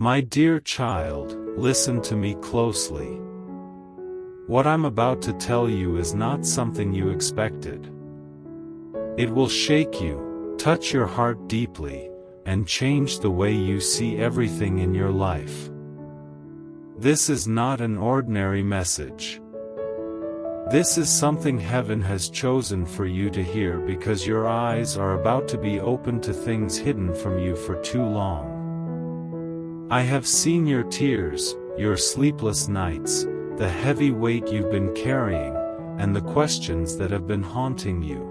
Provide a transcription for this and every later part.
My dear child, listen to me closely. What I'm about to tell you is not something you expected. It will shake you, touch your heart deeply, and change the way you see everything in your life. This is not an ordinary message. This is something heaven has chosen for you to hear because your eyes are about to be opened to things hidden from you for too long. I have seen your tears, your sleepless nights, the heavy weight you've been carrying, and the questions that have been haunting you.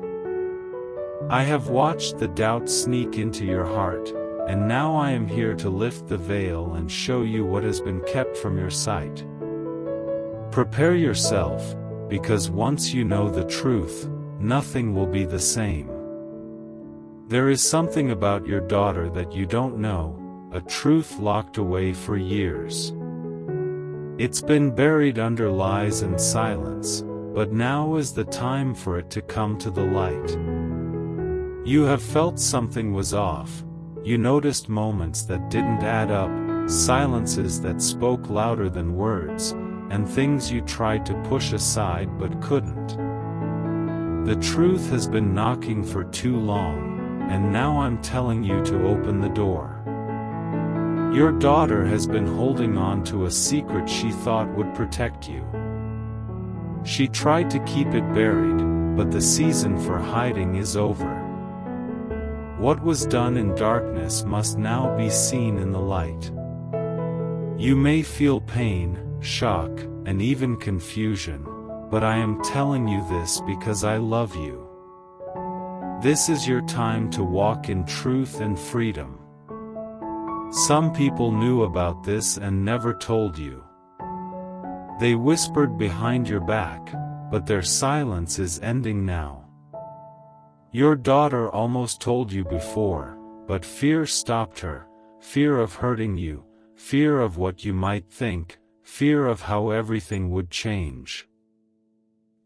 I have watched the doubt sneak into your heart, and now I am here to lift the veil and show you what has been kept from your sight. Prepare yourself, because once you know the truth, nothing will be the same. There is something about your daughter that you don't know, a truth locked away for years. It's been buried under lies and silence, but now is the time for it to come to the light. You have felt something was off. You noticed moments that didn't add up, silences that spoke louder than words, and things you tried to push aside but couldn't. The truth has been knocking for too long, and now I'm telling you to open the door. Your daughter has been holding on to a secret she thought would protect you. She tried to keep it buried, but the season for hiding is over. What was done in darkness must now be seen in the light. You may feel pain, shock, and even confusion, but I am telling you this because I love you. This is your time to walk in truth and freedom. Some people knew about this and never told you. They whispered behind your back, but their silence is ending now. Your daughter almost told you before, but fear stopped her, fear of hurting you, fear of what you might think, fear of how everything would change.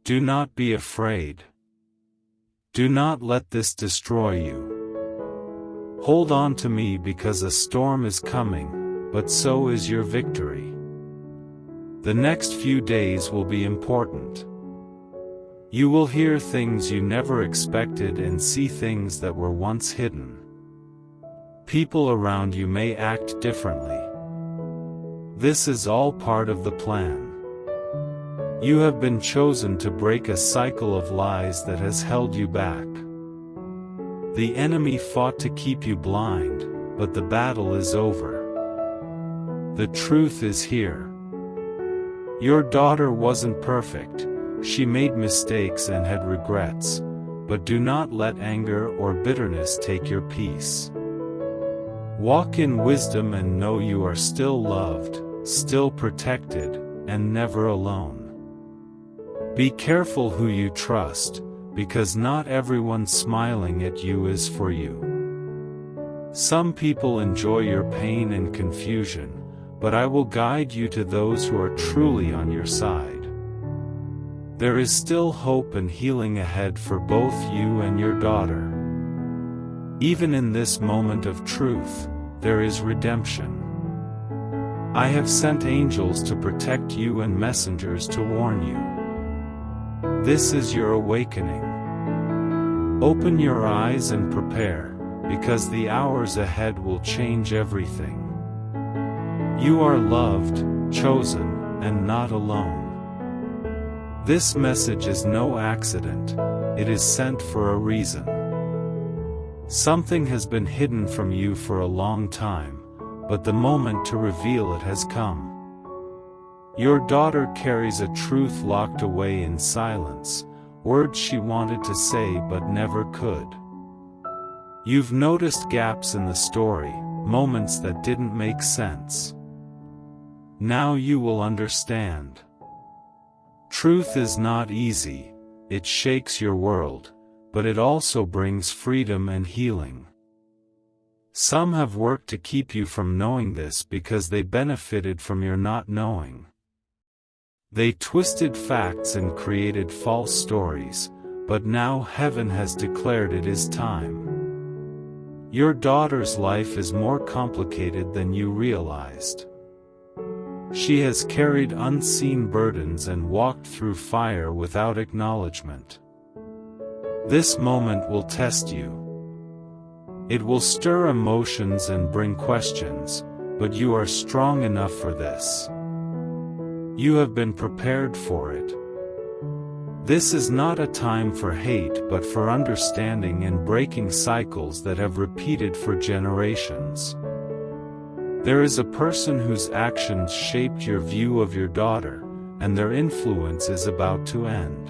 Do not be afraid. Do not let this destroy you. Hold on to me because a storm is coming, but so is your victory. The next few days will be important. You will hear things you never expected and see things that were once hidden. People around you may act differently. This is all part of the plan. You have been chosen to break a cycle of lies that has held you back. The enemy fought to keep you blind, but the battle is over. The truth is here. Your daughter wasn't perfect. She made mistakes and had regrets, but do not let anger or bitterness take your peace. Walk in wisdom and know you are still loved, still protected, and never alone. Be careful who you trust, because not everyone smiling at you is for you. Some people enjoy your pain and confusion, but I will guide you to those who are truly on your side. There is still hope and healing ahead for both you and your daughter. Even in this moment of truth, there is redemption. I have sent angels to protect you and messengers to warn you. This is your awakening. Open your eyes and prepare, because the hours ahead will change everything. You are loved, chosen, and not alone. This message is no accident, it is sent for a reason. Something has been hidden from you for a long time, but the moment to reveal it has come. Your daughter carries a truth locked away in silence, words she wanted to say but never could. You've noticed gaps in the story, moments that didn't make sense. Now you will understand. Truth is not easy, it shakes your world, but it also brings freedom and healing. Some have worked to keep you from knowing this because they benefited from your not knowing. They twisted facts and created false stories, but now heaven has declared it is time. Your daughter's life is more complicated than you realized. She has carried unseen burdens and walked through fire without acknowledgement. This moment will test you. It will stir emotions and bring questions, but you are strong enough for this. You have been prepared for it. This is not a time for hate but for understanding and breaking cycles that have repeated for generations. There is a person whose actions shaped your view of your daughter, and their influence is about to end.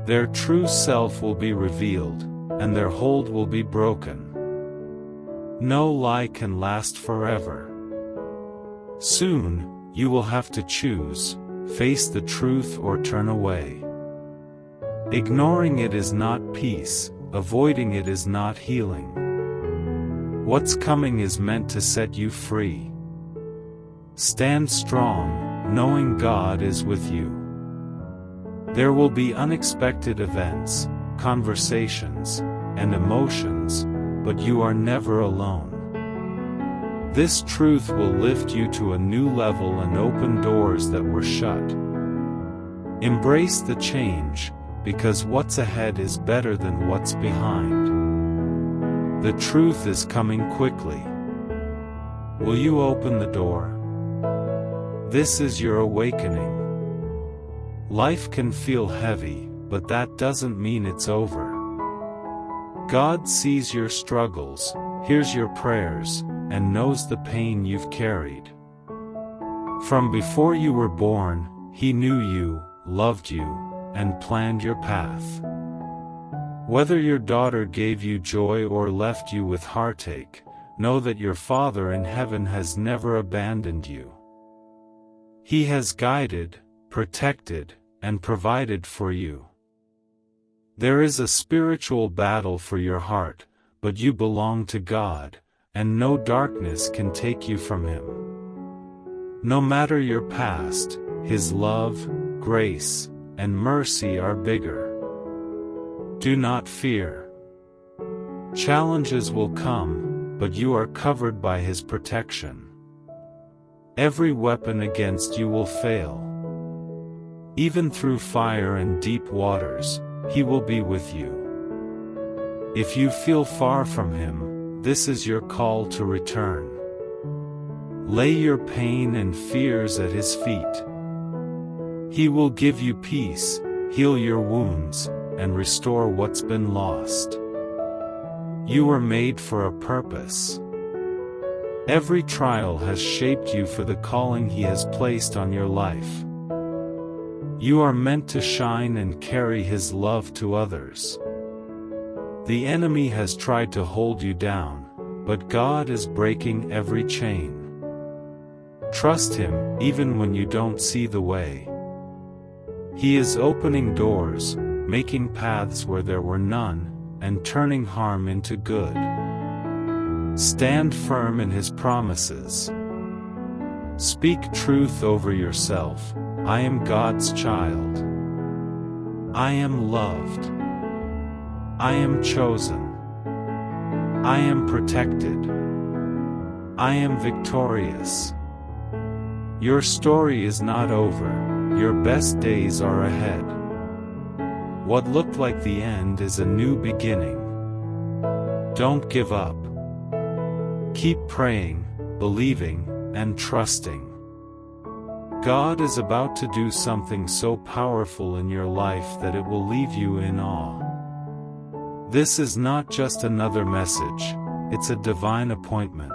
Their true self will be revealed, and their hold will be broken. No lie can last forever. Soon, you will have to choose, face the truth or turn away. Ignoring it is not peace, avoiding it is not healing. What's coming is meant to set you free. Stand strong, knowing God is with you. There will be unexpected events, conversations, and emotions, but you are never alone. This truth will lift you to a new level and open doors that were shut. Embrace the change, because what's ahead is better than what's behind. The truth is coming quickly. Will you open the door? This is your awakening. Life can feel heavy, but that doesn't mean it's over. God sees your struggles, hears your prayers, and knows the pain you've carried. From before you were born, He knew you, loved you, and planned your path. Whether your daughter gave you joy or left you with heartache, know that your Father in heaven has never abandoned you. He has guided, protected, and provided for you. There is a spiritual battle for your heart, but you belong to God, and no darkness can take you from Him. No matter your past, His love, grace, and mercy are bigger. Do not fear. Challenges will come, but you are covered by His protection. Every weapon against you will fail. Even through fire and deep waters, He will be with you. If you feel far from Him, this is your call to return. Lay your pain and fears at His feet. He will give you peace, heal your wounds, and restore what's been lost. You were made for a purpose. Every trial has shaped you for the calling He has placed on your life. You are meant to shine and carry His love to others. The enemy has tried to hold you down, but God is breaking every chain. Trust Him, even when you don't see the way. He is opening doors, making paths where there were none, and turning harm into good. Stand firm in His promises. Speak truth over yourself. I am God's child. I am loved. I am chosen. I am protected. I am victorious. Your story is not over. Your best days are ahead. What looked like the end is a new beginning. Don't give up. Keep praying, believing, and trusting. God is about to do something so powerful in your life that it will leave you in awe. This is not just another message, it's a divine appointment.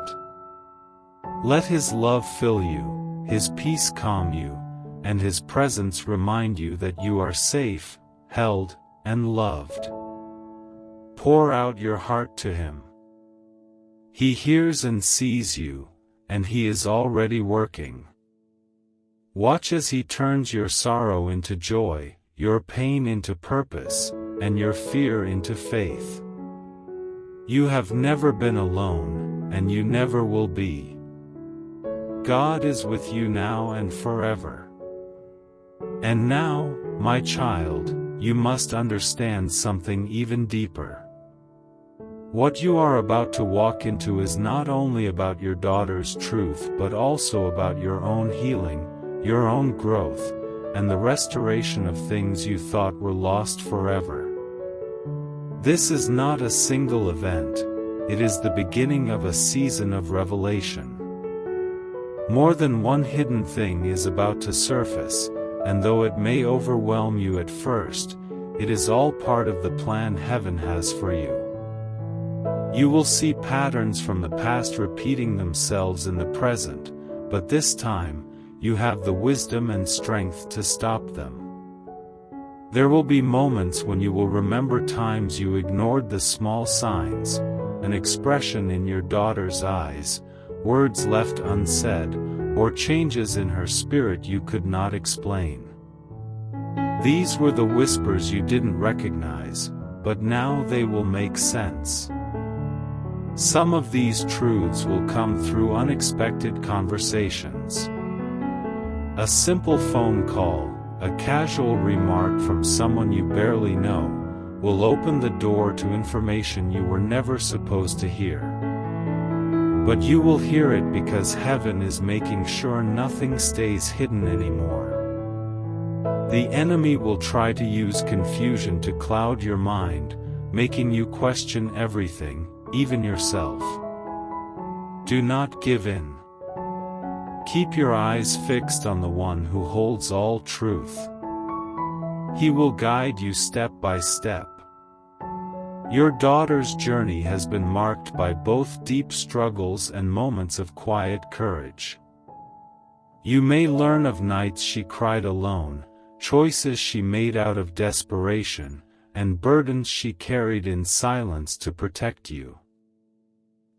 Let His love fill you, His peace calm you, and His presence remind you that you are safe, held, and loved. Pour out your heart to Him. He hears and sees you, and He is already working. Watch as He turns your sorrow into joy, your pain into purpose, and your fear into faith. You have never been alone, and you never will be. God is with you now and forever. And now, my child, you must understand something even deeper. What you are about to walk into is not only about your daughter's truth but also about your own healing, your own growth, and the restoration of things you thought were lost forever. This is not a single event, it is the beginning of a season of revelation. More than one hidden thing is about to surface, and though it may overwhelm you at first, it is all part of the plan heaven has for you. You will see patterns from the past repeating themselves in the present, but this time, you have the wisdom and strength to stop them. There will be moments when you will remember times you ignored the small signs, an expression in your daughter's eyes, words left unsaid, or changes in her spirit you could not explain. These were the whispers you didn't recognize, but now they will make sense. Some of these truths will come through unexpected conversations. A simple phone call, a casual remark from someone you barely know, will open the door to information you were never supposed to hear. But you will hear it because heaven is making sure nothing stays hidden anymore. The enemy will try to use confusion to cloud your mind, making you question everything, even yourself. Do not give in. Keep your eyes fixed on the one who holds all truth. He will guide you step by step. Your daughter's journey has been marked by both deep struggles and moments of quiet courage. You may learn of nights she cried alone, choices she made out of desperation, and burdens she carried in silence to protect you.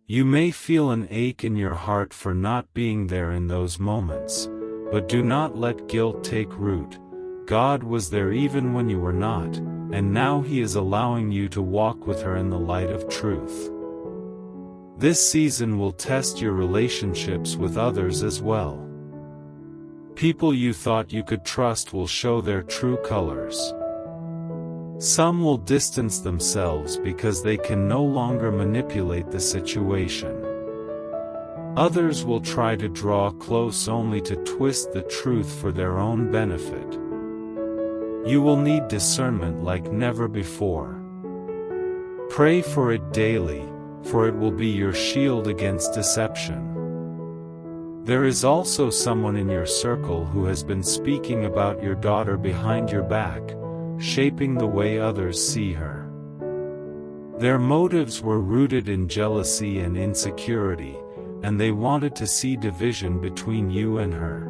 You may feel an ache in your heart for not being there in those moments, but do not let guilt take root. God was there even when you were not, and now He is allowing you to walk with her in the light of truth. This season will test your relationships with others as well. People you thought you could trust will show their true colors. Some will distance themselves because they can no longer manipulate the situation. Others will try to draw close only to twist the truth for their own benefit. You will need discernment like never before. Pray for it daily, for it will be your shield against deception. There is also someone in your circle who has been speaking about your daughter behind your back, shaping the way others see her. Their motives were rooted in jealousy and insecurity, and they wanted to see division between you and her.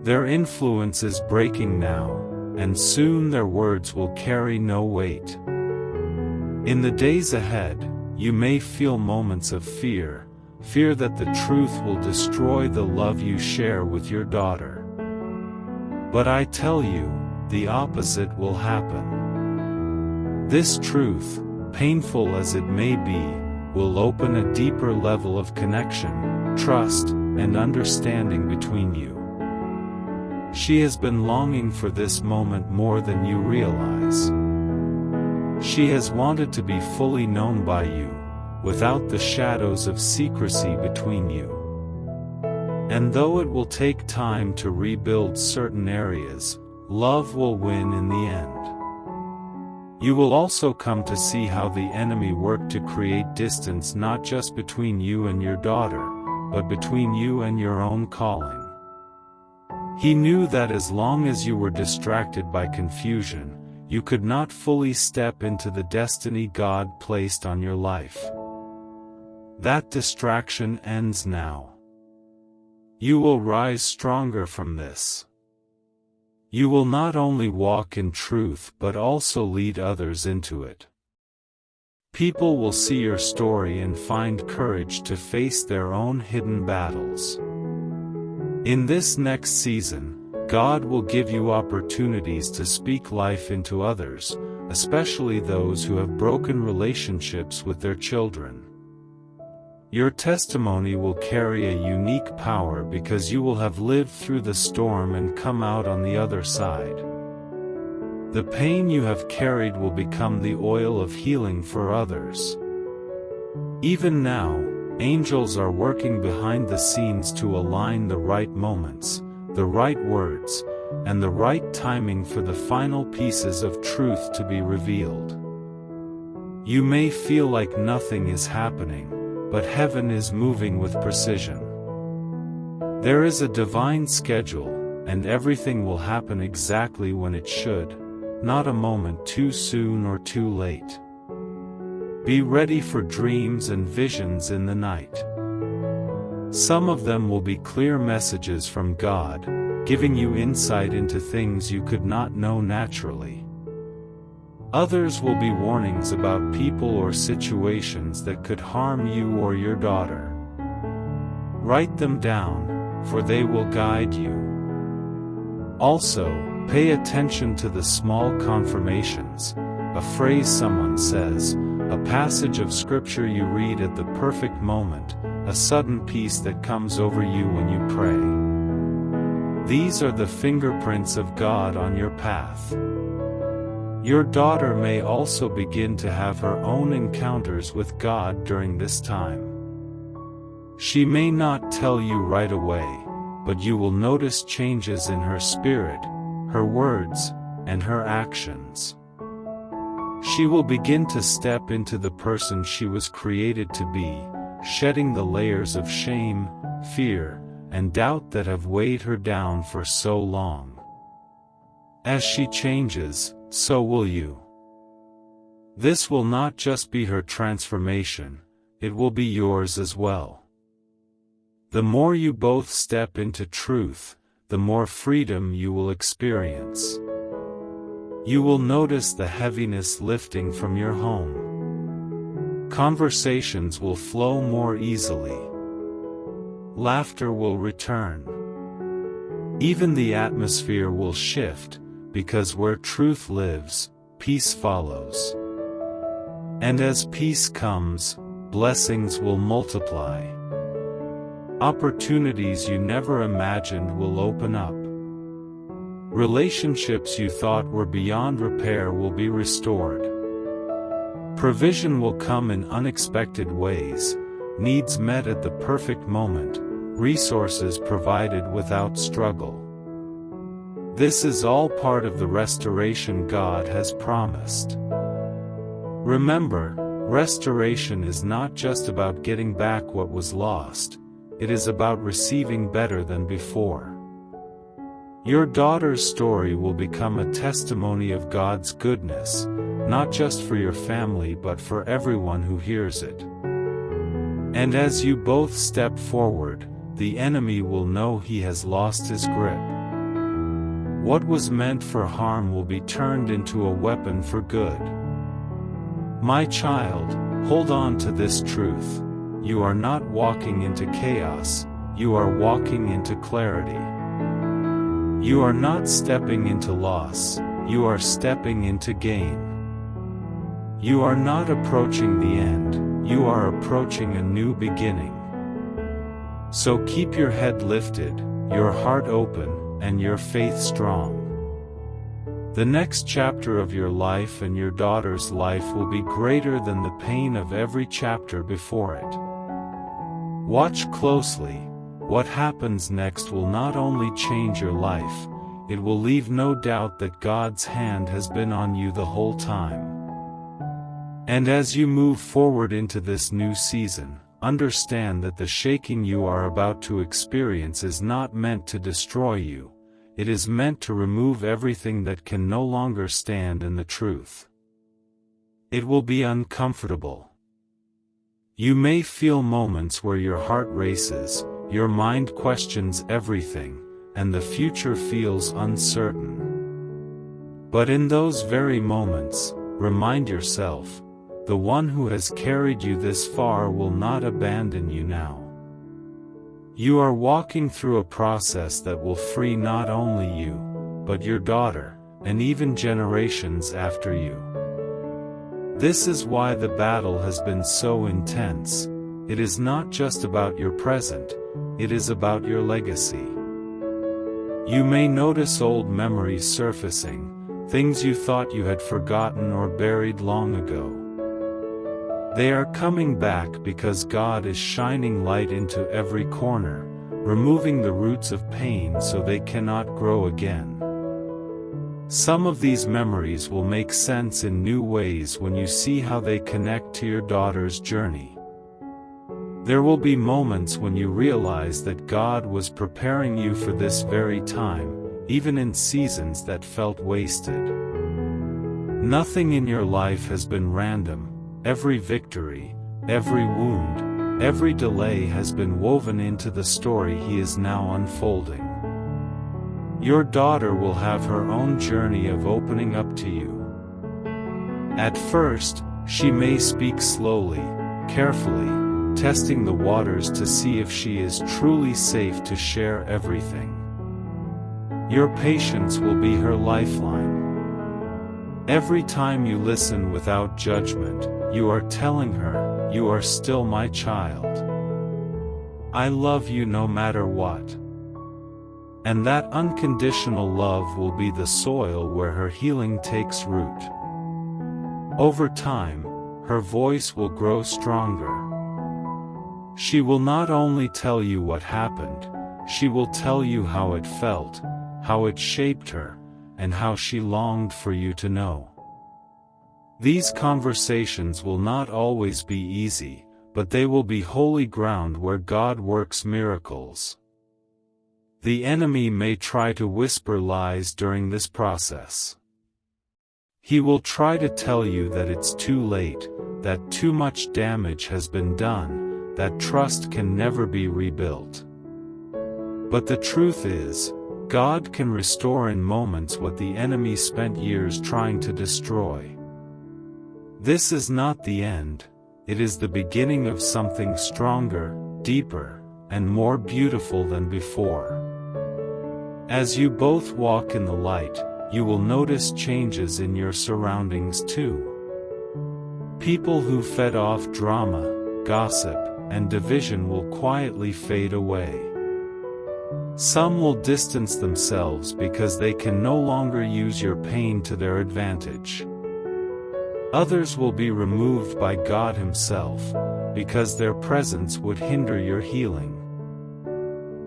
Their influence is breaking now, and soon their words will carry no weight. In the days ahead, you may feel moments of fear that the truth will destroy the love you share with your daughter. But I tell you, the opposite will happen. This truth, painful as it may be, will open a deeper level of connection, trust, and understanding between you. She has been longing for this moment more than you realize. She has wanted to be fully known by you, without the shadows of secrecy between you. And though it will take time to rebuild certain areas, love will win in the end. You will also come to see how the enemy worked to create distance not just between you and your daughter, but between you and your own calling. He knew that as long as you were distracted by confusion, you could not fully step into the destiny God placed on your life. That distraction ends now. You will rise stronger from this. You will not only walk in truth but also lead others into it. People will see your story and find courage to face their own hidden battles. In this next season, God will give you opportunities to speak life into others, especially those who have broken relationships with their children. Your testimony will carry a unique power because you will have lived through the storm and come out on the other side. The pain you have carried will become the oil of healing for others. Even now, angels are working behind the scenes to align the right moments, the right words, and the right timing for the final pieces of truth to be revealed. You may feel like nothing is happening, but heaven is moving with precision. There is a divine schedule, and everything will happen exactly when it should, not a moment too soon or too late. Be ready for dreams and visions in the night. Some of them will be clear messages from God, giving you insight into things you could not know naturally. Others will be warnings about people or situations that could harm you or your daughter. Write them down, for they will guide you. Also, pay attention to the small confirmations, a phrase someone says, a passage of scripture you read at the perfect moment, a sudden peace that comes over you when you pray. These are the fingerprints of God on your path. Your daughter may also begin to have her own encounters with God during this time. She may not tell you right away, but you will notice changes in her spirit, her words, and her actions. She will begin to step into the person she was created to be, shedding the layers of shame, fear, and doubt that have weighed her down for so long. As she changes, so will you. This will not just be her transformation, it will be yours as well. The more you both step into truth, the more freedom you will experience. You will notice the heaviness lifting from your home. Conversations will flow more easily. Laughter will return. Even the atmosphere will shift, because where truth lives, peace follows. And as peace comes, blessings will multiply. Opportunities you never imagined will open up. Relationships you thought were beyond repair will be restored. Provision will come in unexpected ways, needs met at the perfect moment, resources provided without struggle. This is all part of the restoration God has promised. Remember, restoration is not just about getting back what was lost, it is about receiving better than before. Your daughter's story will become a testimony of God's goodness, not just for your family but for everyone who hears it. And as you both step forward, the enemy will know he has lost his grip. What was meant for harm will be turned into a weapon for good. My child, hold on to this truth. You are not walking into chaos, you are walking into clarity. You are not stepping into loss, you are stepping into gain. You are not approaching the end, you are approaching a new beginning. So keep your head lifted, your heart open, and your faith strong. The next chapter of your life and your daughter's life will be greater than the pain of every chapter before it. Watch closely. What happens next will not only change your life, it will leave no doubt that God's hand has been on you the whole time. And as you move forward into this new season, understand that the shaking you are about to experience is not meant to destroy you, it is meant to remove everything that can no longer stand in the truth. It will be uncomfortable. You may feel moments where your heart races, your mind questions everything, and the future feels uncertain. But in those very moments, remind yourself, the one who has carried you this far will not abandon you now. You are walking through a process that will free not only you, but your daughter, and even generations after you. This is why the battle has been so intense. It is not just about your present, it is about your legacy. You may notice old memories surfacing, things you thought you had forgotten or buried long ago. They are coming back because God is shining light into every corner, removing the roots of pain so they cannot grow again. Some of these memories will make sense in new ways when you see how they connect to your daughter's journey. There will be moments when you realize that God was preparing you for this very time, even in seasons that felt wasted. Nothing in your life has been random. Every victory, every wound, every delay has been woven into the story He is now unfolding. Your daughter will have her own journey of opening up to you. At first, she may speak slowly, carefully, testing the waters to see if she is truly safe to share everything. Your patience will be her lifeline. Every time you listen without judgment, you are telling her, "You are still my child. I love you no matter what." And that unconditional love will be the soil where her healing takes root. Over time, her voice will grow stronger. She will not only tell you what happened, she will tell you how it felt, how it shaped her, and how she longed for you to know. These conversations will not always be easy, but they will be holy ground where God works miracles. The enemy may try to whisper lies during this process. He will try to tell you that it's too late, that too much damage has been done, that trust can never be rebuilt. But the truth is, God can restore in moments what the enemy spent years trying to destroy. This is not the end, it is the beginning of something stronger, deeper, and more beautiful than before. As you both walk in the light, you will notice changes in your surroundings too. People who fed off drama, gossip, and division will quietly fade away. Some will distance themselves because they can no longer use your pain to their advantage. Others will be removed by God Himself, because their presence would hinder your healing.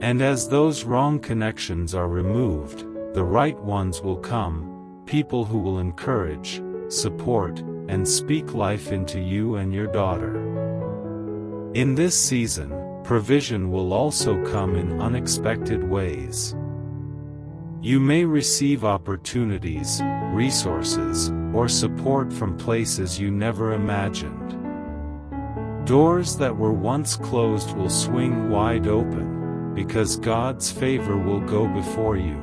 And as those wrong connections are removed, the right ones will come, people who will encourage, support, and speak life into you and your daughter. In this season, provision will also come in unexpected ways. You may receive opportunities, resources, or support from places you never imagined. Doors that were once closed will swing wide open, because God's favor will go before you.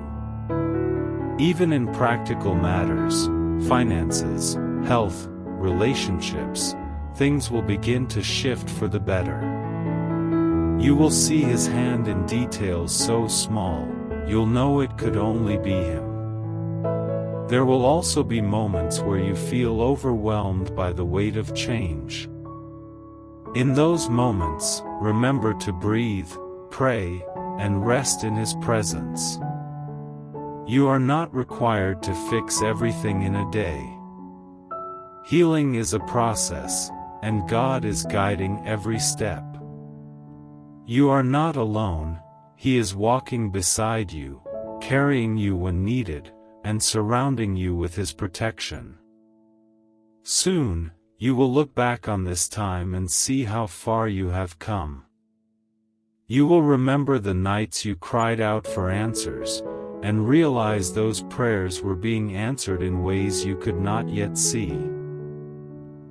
Even in practical matters, finances, health, relationships, things will begin to shift for the better. You will see His hand in details so small, you'll know it could only be Him. There will also be moments where you feel overwhelmed by the weight of change. In those moments, remember to breathe, pray, and rest in His presence. You are not required to fix everything in a day. Healing is a process, and God is guiding every step. You are not alone, He is walking beside you, carrying you when needed, and surrounding you with His protection. Soon, you will look back on this time and see how far you have come. You will remember the nights you cried out for answers, and realize those prayers were being answered in ways you could not yet see.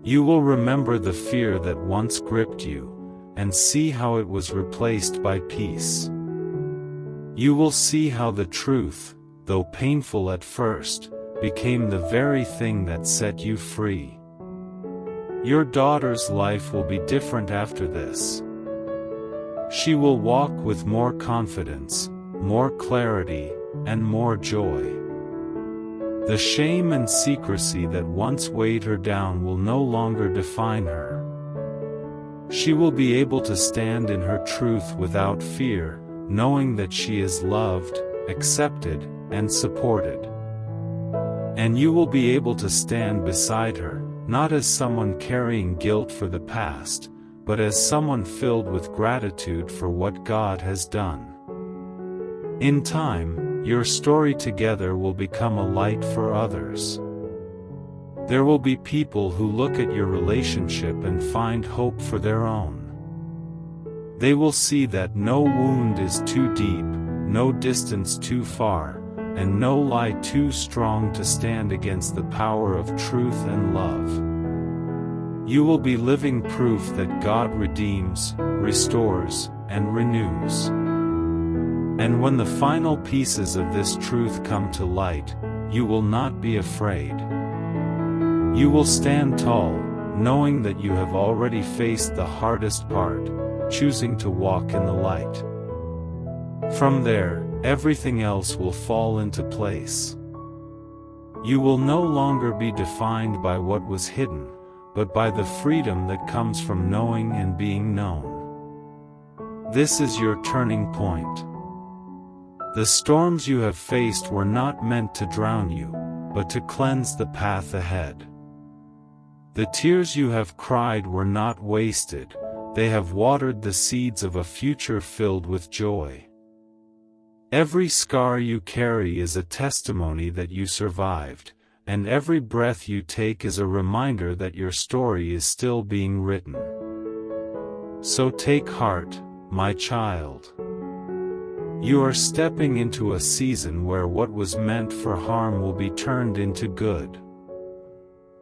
You will remember the fear that once gripped you, and see how it was replaced by peace. You will see how the truth, though painful at first, became the very thing that set you free. Your daughter's life will be different after this. She will walk with more confidence, more clarity, and more joy. The shame and secrecy that once weighed her down will no longer define her. She will be able to stand in her truth without fear, knowing that she is loved, accepted, and supported. And you will be able to stand beside her, not as someone carrying guilt for the past, but as someone filled with gratitude for what God has done. In time, your story together will become a light for others. There will be people who look at your relationship and find hope for their own. They will see that no wound is too deep, no distance too far, and no lie too strong to stand against the power of truth and love. You will be living proof that God redeems, restores, and renews. And when the final pieces of this truth come to light, you will not be afraid. You will stand tall, knowing that you have already faced the hardest part, choosing to walk in the light. From there, everything else will fall into place. You will no longer be defined by what was hidden, but by the freedom that comes from knowing and being known. This is your turning point. The storms you have faced were not meant to drown you, but to cleanse the path ahead. The tears you have cried were not wasted, they have watered the seeds of a future filled with joy. Every scar you carry is a testimony that you survived, and every breath you take is a reminder that your story is still being written. So take heart, my child. You are stepping into a season where what was meant for harm will be turned into good.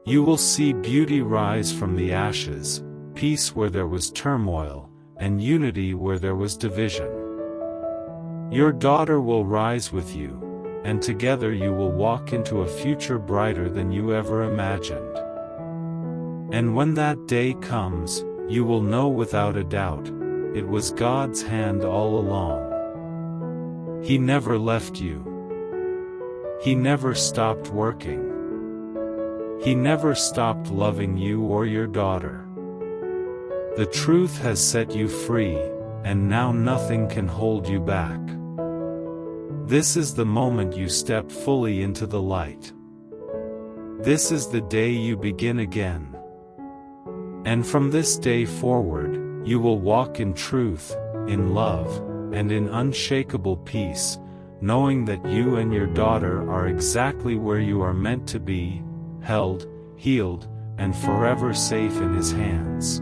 You will see beauty rise from the ashes, peace where there was turmoil, and unity where there was division. Your daughter will rise with you, and together you will walk into a future brighter than you ever imagined. And when that day comes, you will know without a doubt, it was God's hand all along. He never left you. He never stopped working. He never stopped loving you or your daughter. The truth has set you free, and now nothing can hold you back. This is the moment you step fully into the light. This is the day you begin again. And from this day forward, you will walk in truth, in love, and in unshakable peace, knowing that you and your daughter are exactly where you are meant to be, held, healed, and forever safe in His hands.